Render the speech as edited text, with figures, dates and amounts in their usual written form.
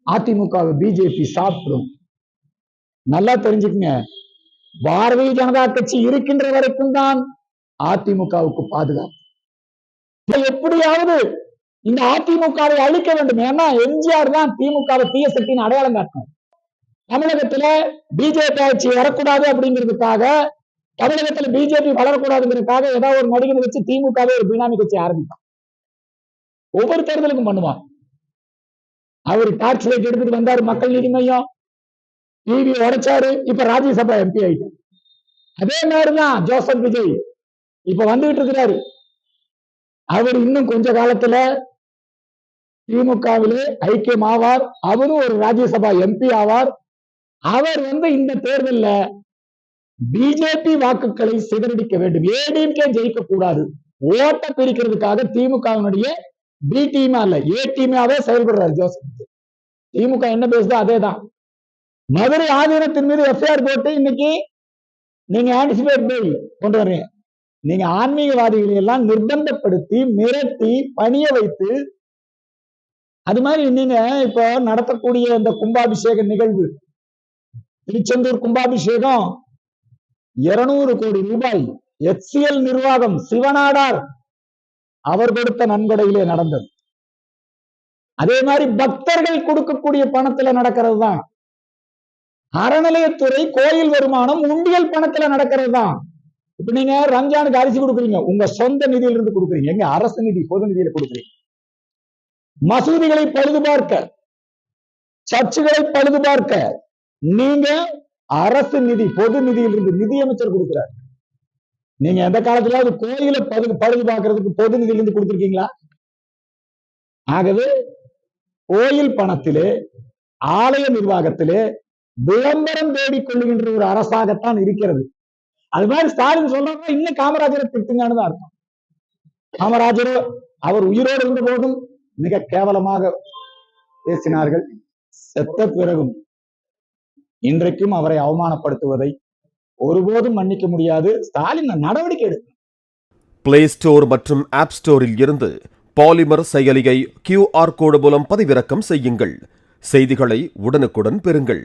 அதிமுகவை பிஜேபி சாப்பிடும். நல்லா தெரிஞ்சுக்கங்க, பாரதிய ஜனதா கட்சி இருக்கின்ற வரைக்கும் தான் அதிமுகவுக்கு பாதுகாப்பு. எப்படியாவது இந்த அதிமுகவை அழிக்க வேண்டும். ஏன்னா எம்ஜிஆர் தான் திமுகவை தீய சக்தியின் அடையாளம் காட்டணும். தமிழகத்துல பிஜேபி ஆட்சி வரக்கூடாது அப்படிங்கிறதுக்காக, தமிழகத்துல பிஜேபி வளரக்கூடாதுங்கிறதுக்காக ஏதாவது ஒரு நடிகனை வச்சு திமுகவே ஒரு பினாமி கட்சி ஆரம்பித்தான். ஒவ்வொரு தேர்தலுக்கும் பண்ணுவான். அவர் டார்ச் லைட் எடுத்துட்டு வந்தாரு, மக்கள் நீதி மையம் டிவி உடைச்சாரு, இப்ப ராஜ்யசபா எம்பி ஆயிட்டு. அதே மாதிரிதான் ஜோசப் விஜய் இப்ப வந்துகிட்டு இருக்கிறாரு. அவர் இன்னும் கொஞ்ச காலத்துல திமுகவிலே ஐக்கியம் ஆவார். அவரும் ஒரு ராஜ்யசபா எம்பி ஆவார். அவர் இந்த தேர்தலில் பிஜேபி வாக்குகளை சிதறடிக்க வேண்டும். ஏடிஎம்கே ஜெயிக்க கூடாது. ஓட்ட பிரிக்கிறதுக்காக திமுகவினுடைய பி டீமா இல்ல, ஏ டீமாவே செயல்படுறாரு ஜோசப். திமுக என்ன பேசுதோ அதேதான். மதுரை ஆதீனத்தின் மீது எஃப்ஐஆர் போட்டு இன்னைக்கு நீங்க ஆன்டிசிபேட் பெயில் கொண்டு வர்றீங்க. நீங்க ஆன்மீகவாதிகளை எல்லாம் நிர்பந்தப்படுத்தி மிரட்டி பணிய வைத்து, அது மாதிரி நீங்க இப்ப நடத்தக்கூடிய இந்த கும்பாபிஷேக நிகழ்வு, திருச்செந்தூர் கும்பாபிஷேகம் 200 கோடி ரூபாய் HCL நிர்வாகம் சிவநாடார் அவர் கொடுத்த நன்கொடையிலே நடந்தது. அதே மாதிரி பக்தர்கள் கொடுக்கக்கூடிய பணத்துல நடக்கிறது தான். அறநிலையத்துறை கோயில் வருமானம் உண்டியல் பணத்துல நடக்கிறது தான். இப்ப நீங்க ரம்ஜானுக்கு அரிசி கொடுக்குறீங்க, உங்க சொந்த நிதியில இருந்து கொடுக்குறீங்க. எங்க அரசு நிதி, பொது நிதியில கொடுக்குறீங்க. மசூதிகளை பழுது பார்க்க, சர்ச்சுகளை பழுது பார்க்க நீங்க அரசு நிதி, பொது நிதியிலிருந்து நிதியமைச்சர் கொடுக்கிறார். நீங்க எந்த காலத்திலாவது கோயிலை பழுது பார்க்கறதுக்கு பொது நிதியிலிருந்து கொடுத்திருக்கீங்களா? ஆகவே கோயில் பணத்திலே, ஆலய நிர்வாகத்திலே விளம்பரம் தேடிக்கொள்ளுகின்ற ஒரு அரசாகத்தான் இருக்கிறது. அது மாதிரி ஸ்டாலின் சொல்றாங்க, இன்னும் காமராஜரை திட்டுங்கன்னு தான் அர்த்தம். காமராஜர் அவர் உயிரோடு இருந்த போதும் மிக கேவலமாக பேசினார்கள். செத்த பிறகும் இன்றைக்கும் அவரை அவமானப்படுத்துவதை ஒருபோதும் மன்னிக்க முடியாது. ஸ்டாலின் நடவடிக்கை எடுக்கும். பிளே ஸ்டோர் மற்றும் ஆப் ஸ்டோரில் இருந்து பாலிமர் செயலியை QR கோடு மூலம் பதிவிறக்கம் செய்யுங்கள். செய்திகளை உடனுக்குடன் பெறுங்கள்.